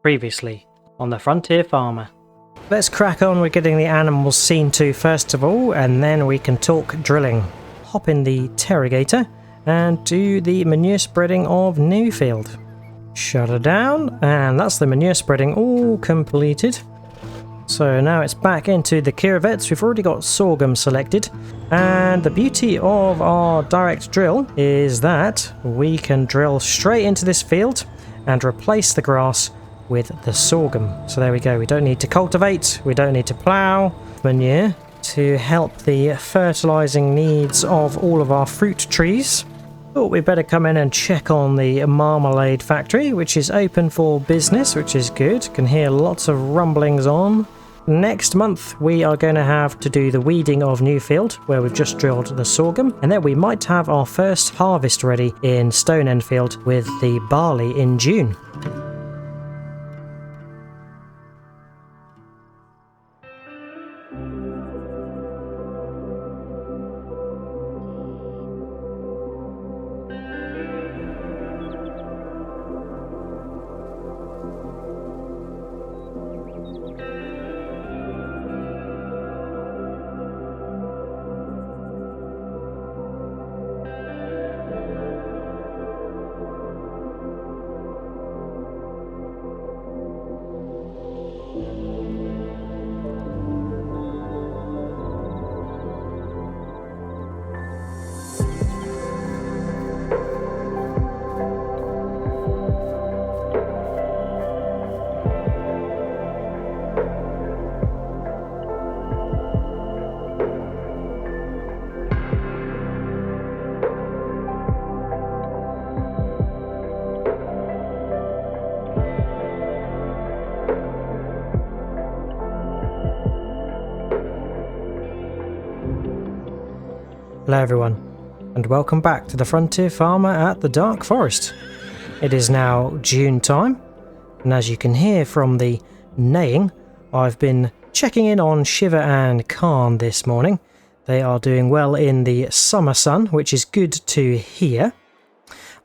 Previously on the Frontier Farmer. Let's crack on with getting the animals seen to first of all, and then we can talk drilling. Hop in the Terrigator and do the manure spreading of Newfield. Shut her down, and that's the manure spreading all completed. So now it's back into the Kiravets. We've already got sorghum selected, and the beauty of our direct drill is that we can drill straight into this field and replace the grass with the sorghum. So there we go, we don't need to cultivate, we don't need to plough. Manure to help the fertilising needs of all of our fruit trees. Thought we better come in and check on the marmalade factory, which is open for business, which is good. Can hear lots of rumblings on. Next month we are going to have to do the weeding of Newfield, where we've just drilled the sorghum, and then we might have our first harvest ready in Stone Field with the barley in June. Hello everyone, and welcome back to the Frontier Farmer at the Dark Forest. It is now June time, and as you can hear from the neighing, I've been checking in on Shiva and Khan this morning. They are doing well in the summer sun, which is good to hear.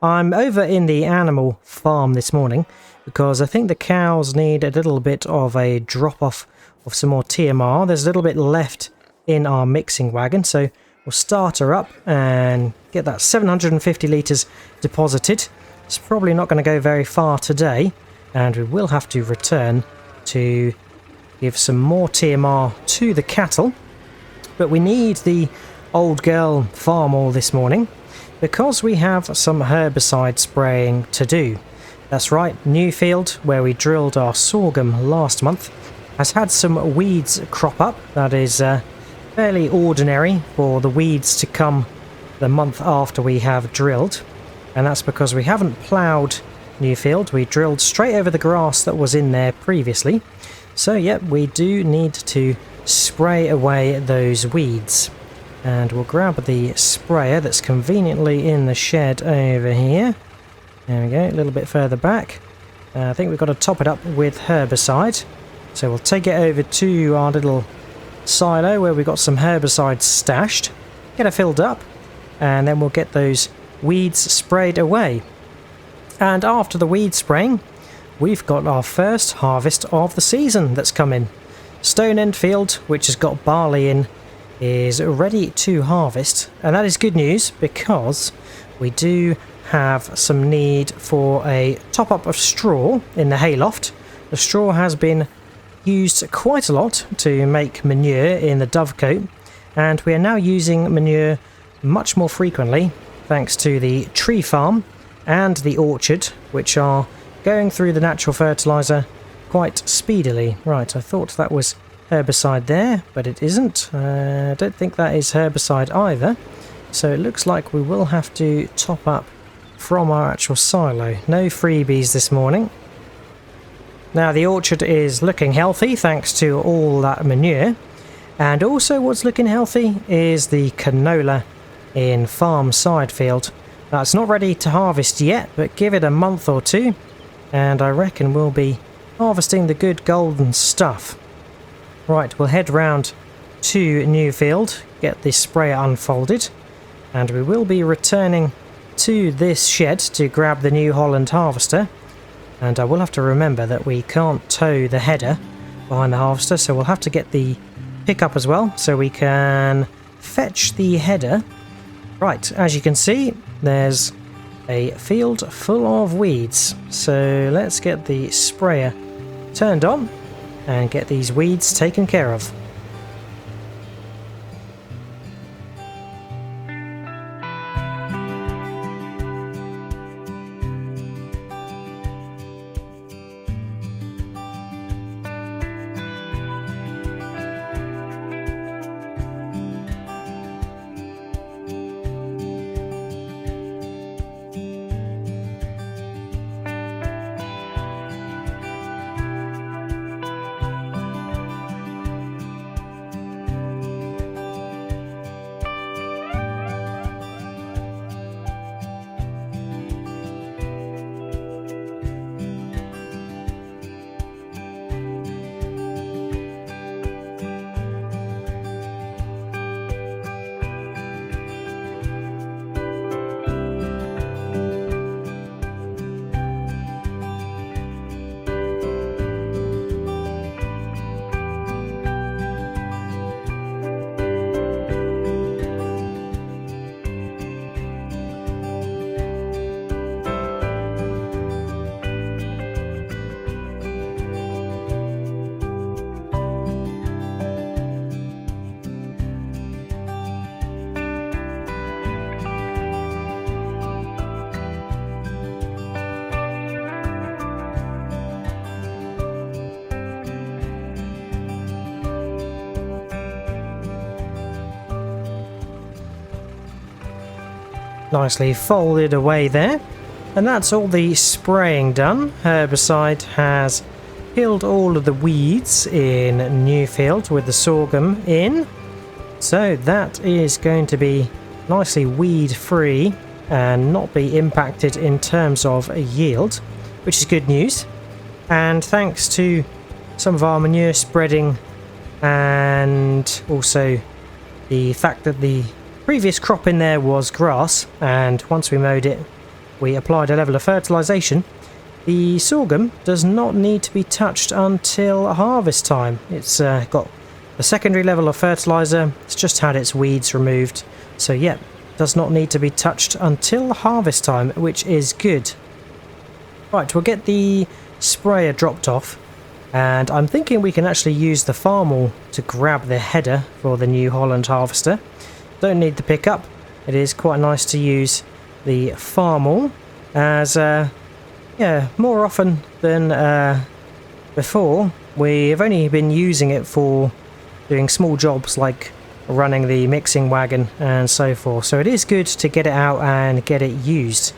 I'm over in the animal farm this morning because I think the cows need a little bit of a drop-off of some more TMR. There's a little bit left in our mixing wagon, so we'll start her up and get that 750 litres deposited. It's probably not going to go very far today, and we will have to return to give some more TMR to the cattle. But we need the old girl farm all this morning because we have some herbicide spraying to do. That's right, Newfield, where we drilled our sorghum last month, has had some weeds crop up. That is fairly ordinary for the weeds to come the month after we have drilled, and that's because we haven't ploughed Newfield. We drilled straight over the grass that was in there previously. So yep, we do need to spray away those weeds, and we'll grab the sprayer that's conveniently in the shed over here. There we go, a little bit further back. I think we've got to top it up with herbicide, so we'll take it over to our little silo where we've got some herbicides stashed, get it filled up, and then we'll get those weeds sprayed away. And after the weed spraying, we've got our first harvest of the season that's coming. Stone Field, which has got barley in, is ready to harvest, and that is good news because we do have some need for a top-up of straw in the hayloft. The straw has been used quite a lot to make manure in the dovecote, and we are now using manure much more frequently thanks to the tree farm and the orchard, which are going through the natural fertiliser quite speedily. Right, I thought that was herbicide there, but it isn't. I don't think that is herbicide either, so it looks like we will have to top up from our actual silo. No freebies this morning. Now the orchard is looking healthy thanks to all that manure, and also what's looking healthy is the canola in farm side field. That's not ready to harvest yet, but give it a month or two and I reckon we'll be harvesting the good golden stuff. Right, we'll head round to Newfield, get this sprayer unfolded, and we will be returning to this shed to grab the New Holland harvester. And I will have to remember that we can't tow the header behind the harvester, so we'll have to get the pickup as well, so we can fetch the header. Right, as you can see, there's a field full of weeds. So let's get the sprayer turned on and get these weeds taken care of. Nicely folded away there, and that's all the spraying done. Herbicide has killed all of the weeds in Newfield with the sorghum in, so that is going to be nicely weed free and not be impacted in terms of yield, which is good news. And thanks to some of our manure spreading and also the fact that the previous crop in there was grass, and once we mowed it we applied a level of fertilisation, the sorghum does not need to be touched until harvest time. It's got a secondary level of fertiliser, it's just had its weeds removed, so yeah, does not need to be touched until harvest time, which is good. Right, we'll get the sprayer dropped off, and I'm thinking we can actually use the farmall to grab the header for the New Holland harvester. Don't need the pickup. It is quite nice to use the farmall, as yeah, more often than before we've only been using it for doing small jobs like running the mixing wagon and so forth, so it is good to get it out and get it used.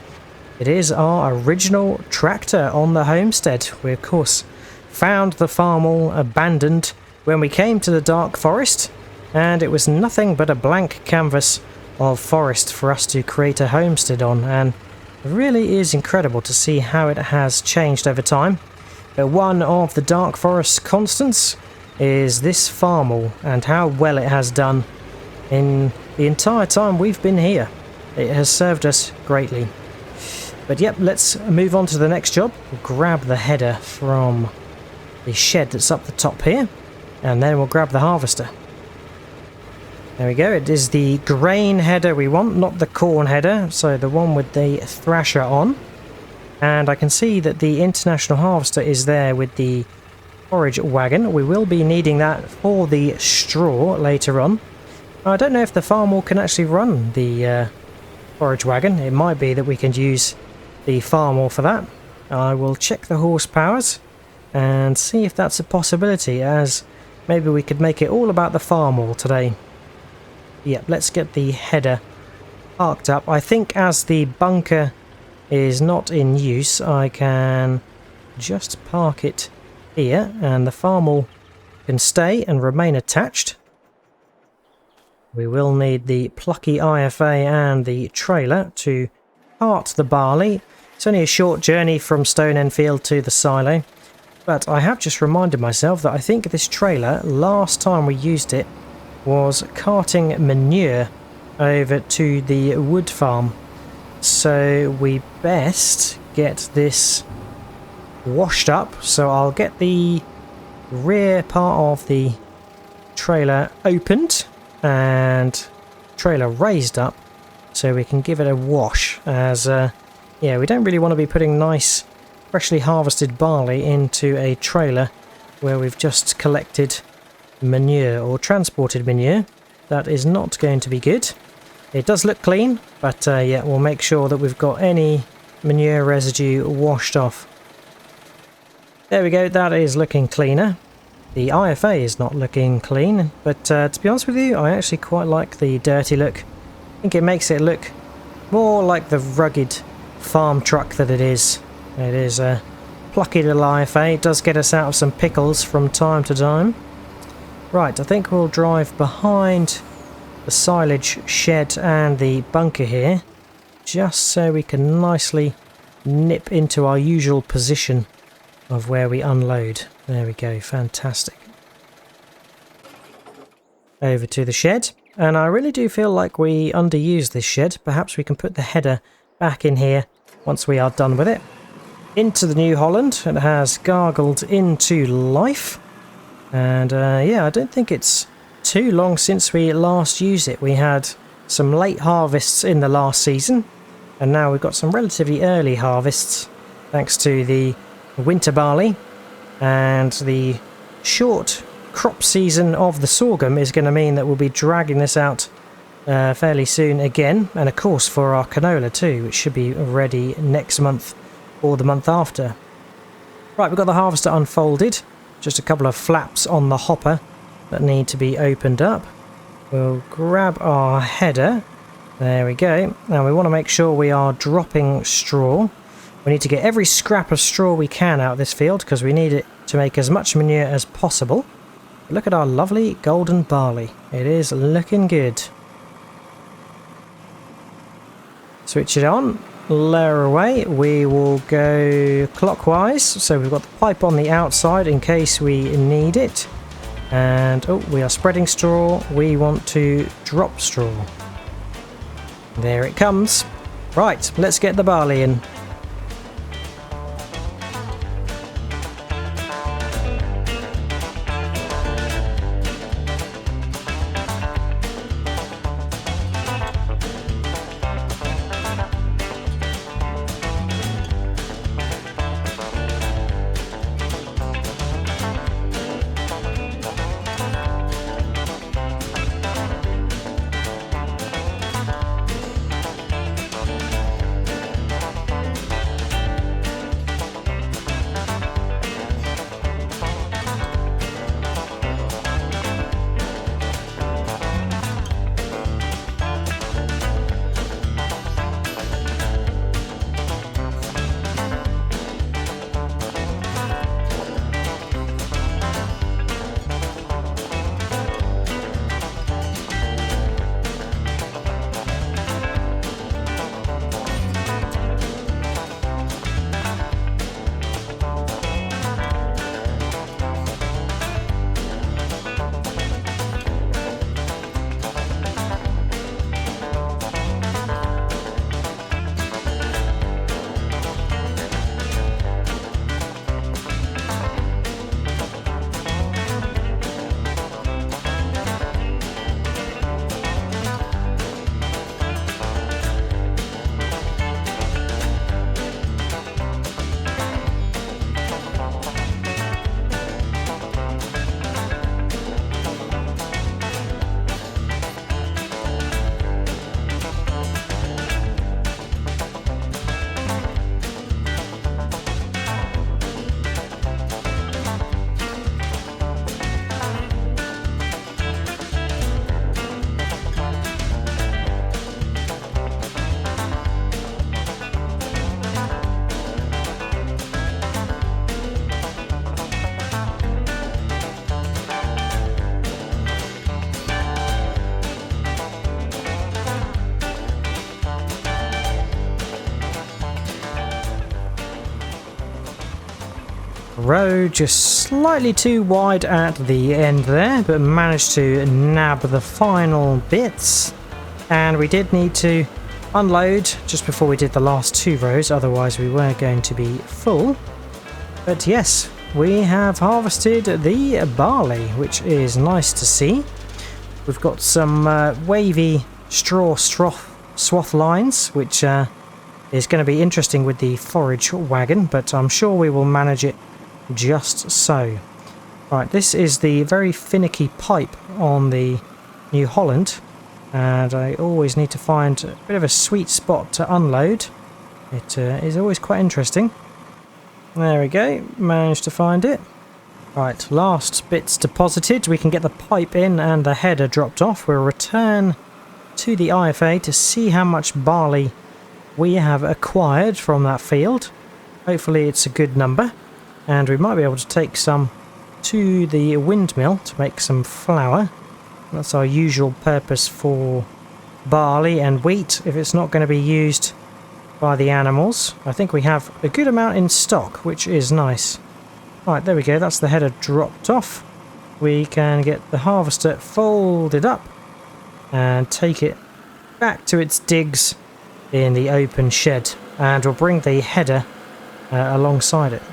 It is our original tractor on the homestead. We of course found the farmall abandoned when we came to the dark forest, and it was nothing but a blank canvas of forest for us to create a homestead on, and it really is incredible to see how it has changed over time. But one of the dark forest constants is this farmall and how well it has done in the entire time we've been here. It has served us greatly. But yep, let's move on to the next job. We'll grab the header from the shed that's up the top here, and then we'll grab the harvester. There we go, it is the grain header we want, not the corn header, so the one with the thrasher on. And I can see that the International Harvester is there with the forage wagon. We will be needing that for the straw later on. I don't know if the farmall can actually run the forage wagon. It might be that we can use the farmall for that. I will check the horsepowers and see if that's a possibility, as maybe we could make it all about the farmall today. Yep, let's get the header parked up. I think as the bunker is not in use, I can just park it here, and the farmall can stay and remain attached. We will need the plucky IFA and the trailer to cart the barley. It's only a short journey from Stone End Field to the silo, but I have just reminded myself that I think this trailer, last time we used it, was carting manure over to the wood farm. So we best get this washed up, so I'll get the rear part of the trailer opened and trailer raised up so we can give it a wash, as yeah, we don't really want to be putting nice freshly harvested barley into a trailer where we've just collected manure or transported manure. That is not going to be good. It does look clean, but yeah, we'll make sure that we've got any manure residue washed off. There we go, that is looking cleaner. The IFA is not looking clean, but to be honest with you, I actually quite like the dirty look. I think it makes it look more like the rugged farm truck that it is. It is a plucky little IFA. It does get us out of some pickles from time to time. Right, I think we'll drive behind the silage shed and the bunker here, just so we can nicely nip into our usual position of where we unload. There we go, fantastic. Over to the shed, and I really do feel like we underused this shed. Perhaps we can put the header back in here once we are done with it. Into the New Holland, it has gargled into life, and yeah, I don't think it's too long since we last used it. We had some late harvests in the last season, and now we've got some relatively early harvests thanks to the winter barley, and the short crop season of the sorghum is going to mean that we'll be dragging this out fairly soon again, and of course for our canola too, which should be ready next month or the month after. Right, we've got the harvester unfolded, just a couple of flaps on the hopper that need to be opened up. We'll grab our header, there we go. Now we want to make sure we are dropping straw. We need to get every scrap of straw we can out of this field because we need it to make as much manure as possible. Look at our lovely golden barley. It is looking good. Switch it on, lower away. We will go clockwise, so we've got the pipe on the outside in case we need it. And oh, we are spreading straw. We want to drop straw. There it comes. Right, let's get the barley in. Road just slightly too wide at the end there, but managed to nab the final bits. And we did need to unload just before we did the last two rows, otherwise we were going to be full. But yes, we have harvested the barley, which is nice to see. We've got some wavy straw swath lines, which is going to be interesting with the forage wagon, but I'm sure we will manage it just so. Right, this is the very finicky pipe on the New Holland, and I always need to find a bit of a sweet spot to unload. It is always quite interesting. There we go, managed to find it. Right, last bits deposited. We can get the pipe in and the header dropped off. We'll return to the IFA to see how much barley we have acquired from that field. Hopefully it's a good number, and we might be able to take some to the windmill to make some flour. That's our usual purpose for barley and wheat if it's not going to be used by the animals. I think we have a good amount in stock, which is nice. Right, there we go, that's the header dropped off. We can get the harvester folded up and take it back to its digs in the open shed, and we'll bring the header alongside it.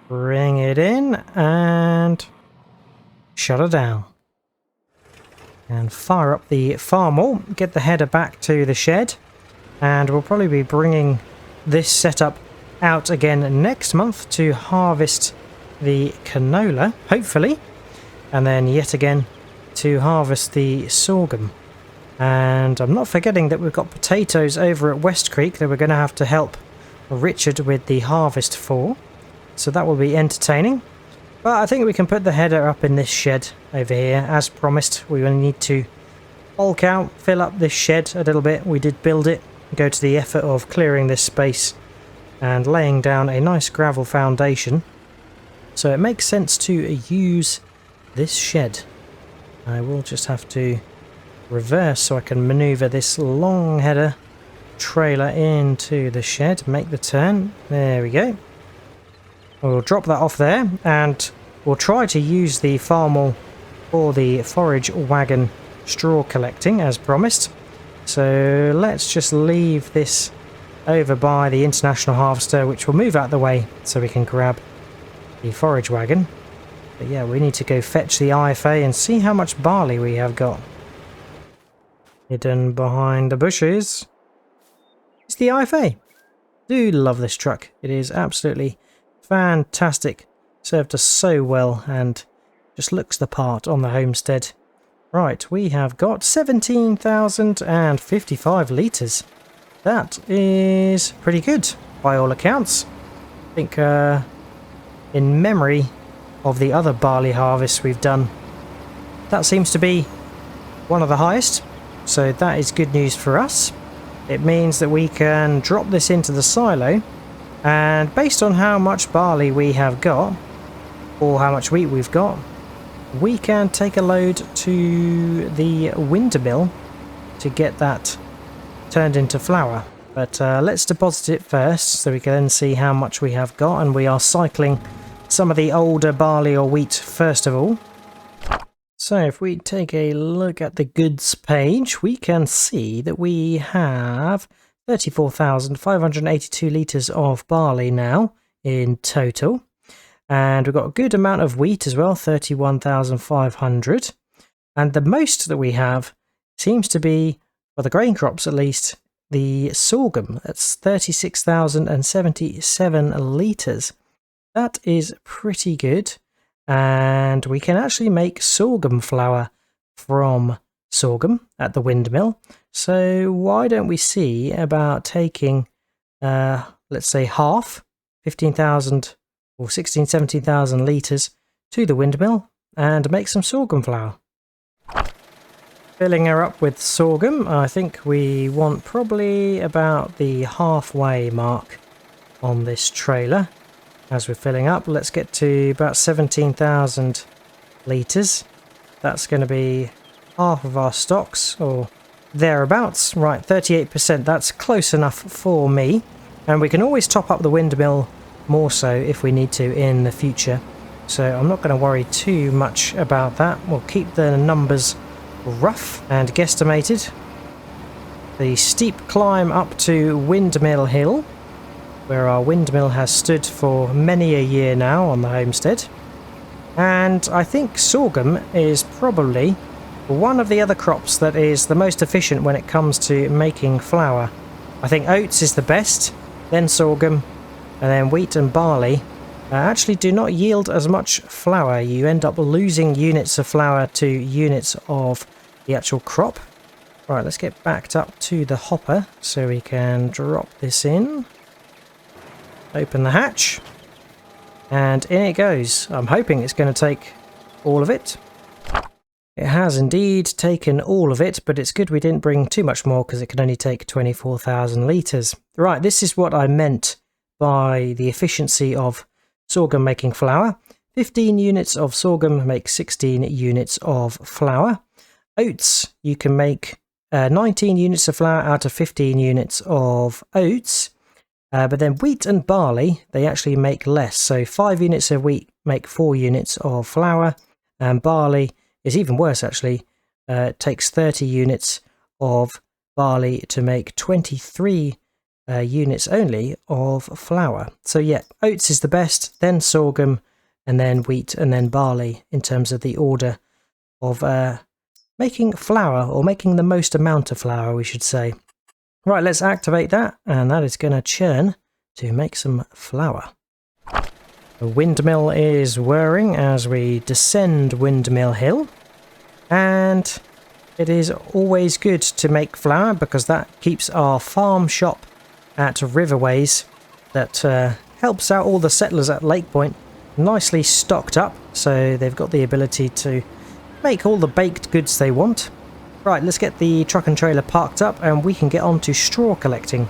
Bring it in and shut her down. And fire up the farm wall, get the header back to the shed, and we'll probably be bringing this setup out again next month to harvest the canola, hopefully, and then yet again to harvest the sorghum. And I'm not forgetting that we've got potatoes over at West Creek that we're going to have to help Richard with the harvest for, so that will be entertaining. But I think we can put the header up in this shed over here. As promised, we will need to bulk out, fill up this shed a little bit. We did build it, go to the effort of clearing this space and laying down a nice gravel foundation, so it makes sense to use this shed. I will just have to reverse so I can maneuver this long header trailer into the shed, make the turn. There we go. We'll drop that off there, and we'll try to use the farm wall for the forage wagon straw collecting as promised. So let's just leave this over by the international harvester, which will move out the way so we can grab the forage wagon. But yeah, we need to go fetch the IFA and see how much barley we have got. Hidden behind the bushes is the IFA. Do love this truck. It is absolutely fantastic. Served us so well and just looks the part on the homestead. Right, we have got 17,055 litres. That is pretty good by all accounts. I think in memory of the other barley harvests we've done, that seems to be one of the highest. So that is good news for us. It means that we can drop this into the silo, and based on how much barley we have got, or how much wheat we've got, we can take a load to the windmill to get that turned into flour. But let's deposit it first so we can then see how much we have got, and we are cycling some of the older barley or wheat first of all. So if we take a look at the goods page, we can see that we have 34,582 litres of barley now in total. And we've got a good amount of wheat as well, 31,500. And the most that we have seems to be, for the grain crops at least, the sorghum. That's 36,077 litres. That is pretty good. And we can actually make sorghum flour from sorghum at the windmill. So why don't we see about taking, let's say half, 15,000 or 16, 17,000 litres to the windmill and make some sorghum flour. Filling her up with sorghum, I think we want probably about the halfway mark on this trailer. As we're filling up, let's get to about 17,000 litres. That's going to be half of our stocks, or thereabouts. Right, 38%, that's close enough for me. And we can always top up the windmill more so if we need to in the future. So I'm not going to worry too much about that. We'll keep the numbers rough and guesstimated. The steep climb up to Windmill Hill where our windmill has stood for many a year now on the homestead. And I think sorghum is probably one of the other crops that is the most efficient when it comes to making flour. I think oats is the best, then sorghum, and then wheat and barley actually do not yield as much flour. You end up losing units of flour to units of the actual crop. Right, let's get backed up to the hopper so we can drop this in. Open the hatch. And in it goes. I'm hoping it's going to take all of it. It has indeed taken all of it, but it's good we didn't bring too much more because it can only take 24,000 litres. Right, this is what I meant by the efficiency of sorghum making flour. 15 units of sorghum make 16 units of flour. Oats, you can make 19 units of flour out of 15 units of oats. But then wheat and barley, they actually make less. So 5 units of wheat make 4 units of flour. And barley is even worse actually. It takes 30 units of barley to make 23 units only of flour. So yeah, oats is the best, then sorghum, and then wheat, and then barley in terms of the order of making flour, or making the most amount of flour, we should say. Right, let's activate that, and that is going to churn to make some flour. The windmill is whirring as we descend Windmill Hill, and it is always good to make flour because that keeps our farm shop at Riverways, that helps out all the settlers at Lake Point, nicely stocked up, so they've got the ability to make all the baked goods they want. Right, let's get the truck and trailer parked up and we can get on to straw collecting.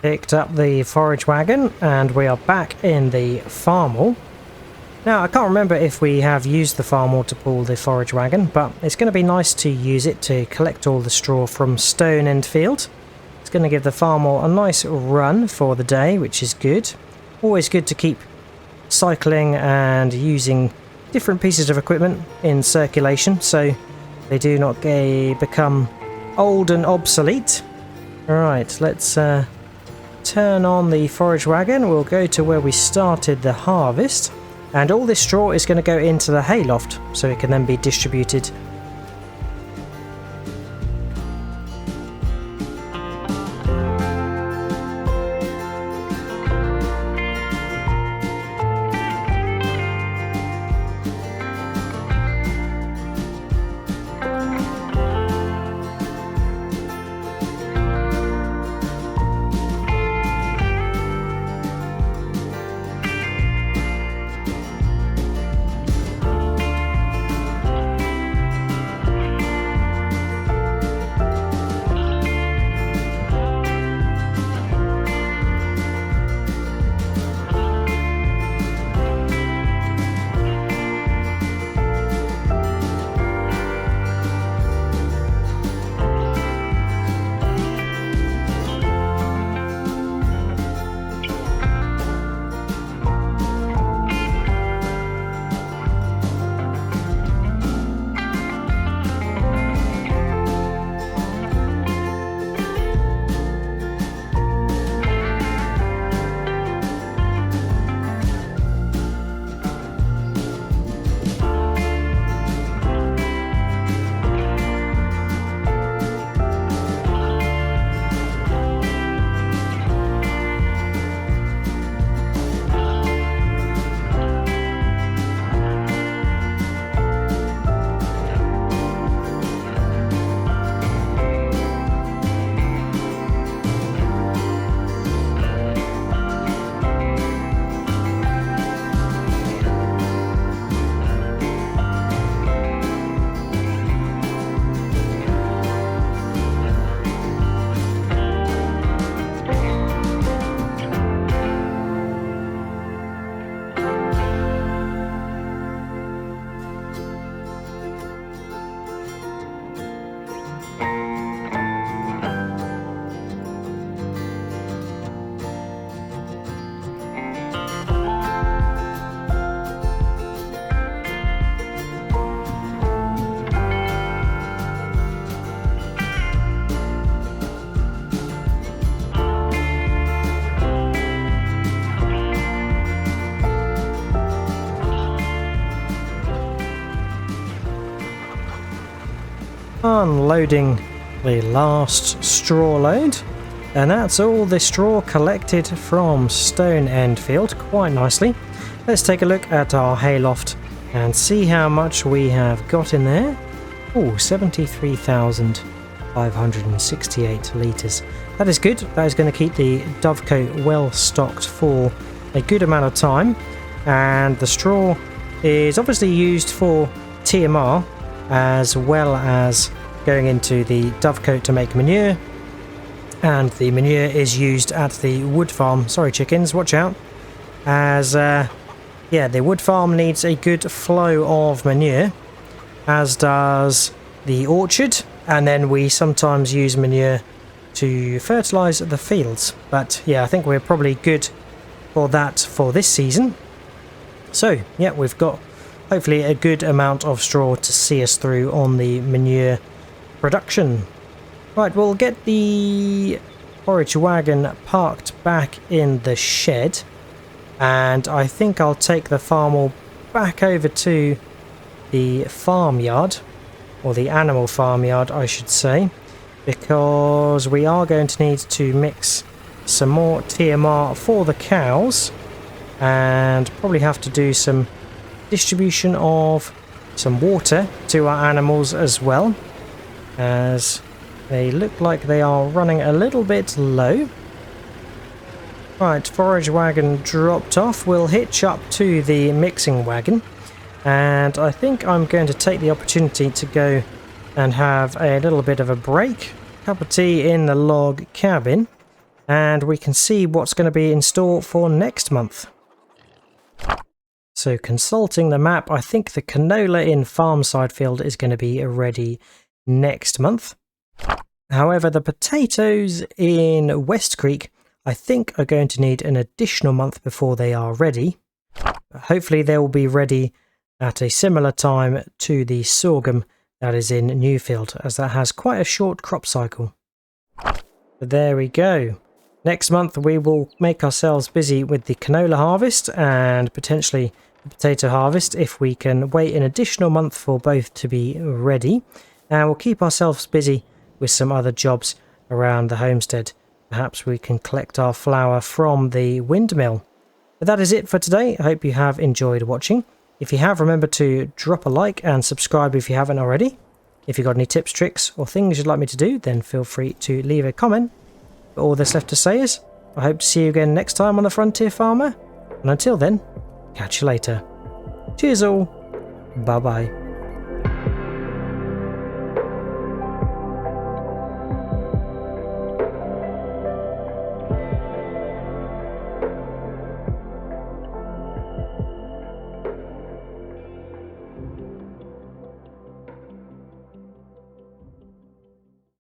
Picked up the forage wagon and we are back in the farm hall. Now, I can't remember if we have used the farm hall to pull the forage wagon, but it's going to be nice to use it to collect all the straw from Stone End Field. It's going to give the farm hall a nice run for the day, which is good. Always good to keep cycling and using different pieces of equipment in circulation so they do not become old and obsolete. Alright, let's turn on the forage wagon. We'll go to where we started the harvest, and all this straw is going to go into the hayloft so it can then be distributed. unloading the last straw load. And that's all the straw collected from Stone End Field, quite nicely. Let's take a look at our hayloft and see how much we have got in there. Oh, 73,568 litres. That is good. That is going to keep the dovecote well stocked for a good amount of time. And the straw is obviously used for TMR as well as going into the dovecote to make manure. And the manure is used at the wood farm. Sorry chickens, watch out. As yeah, the wood farm needs a good flow of manure, as does the orchard, and then we sometimes use manure to fertilise the fields. But yeah, I think we're probably good for that for this season. So yeah, we've got hopefully a good amount of straw to see us through on the manure production. Right, we'll get the forage wagon parked back in the shed, and I think I'll take the farm back over to the farmyard, or the animal farmyard I should say, because we are going to need to mix some more TMR for the cows, and probably have to do some distribution of some water to our animals as well, as they look like they are running a little bit low. Right, forage wagon dropped off. We'll hitch up to the mixing wagon, and I think I'm going to take the opportunity to go and have a little bit of a break, cup of tea in the log cabin, and we can see what's going to be in store for next month. So consulting the map, I think the canola in Farmside Field is going to be ready next month. However, the potatoes in West Creek I think are going to need an additional month before they are ready. Hopefully they will be ready at a similar time to the sorghum that is in Newfield, as that has quite a short crop cycle. But there we go. Next month we will make ourselves busy with the canola harvest and potentially the potato harvest if we can wait an additional month for both to be ready. And we'll keep ourselves busy with some other jobs around the homestead. Perhaps we can collect our flour from the windmill. But that is it for today. I hope you have enjoyed watching. If you have, remember to drop a like and subscribe if you haven't already. If you've got any tips, tricks or things you'd like me to do, then feel free to leave a comment. But all that's left to say is, I hope to see you again next time on The Frontier Farmer. And until then, catch you later. Cheers all. Bye bye.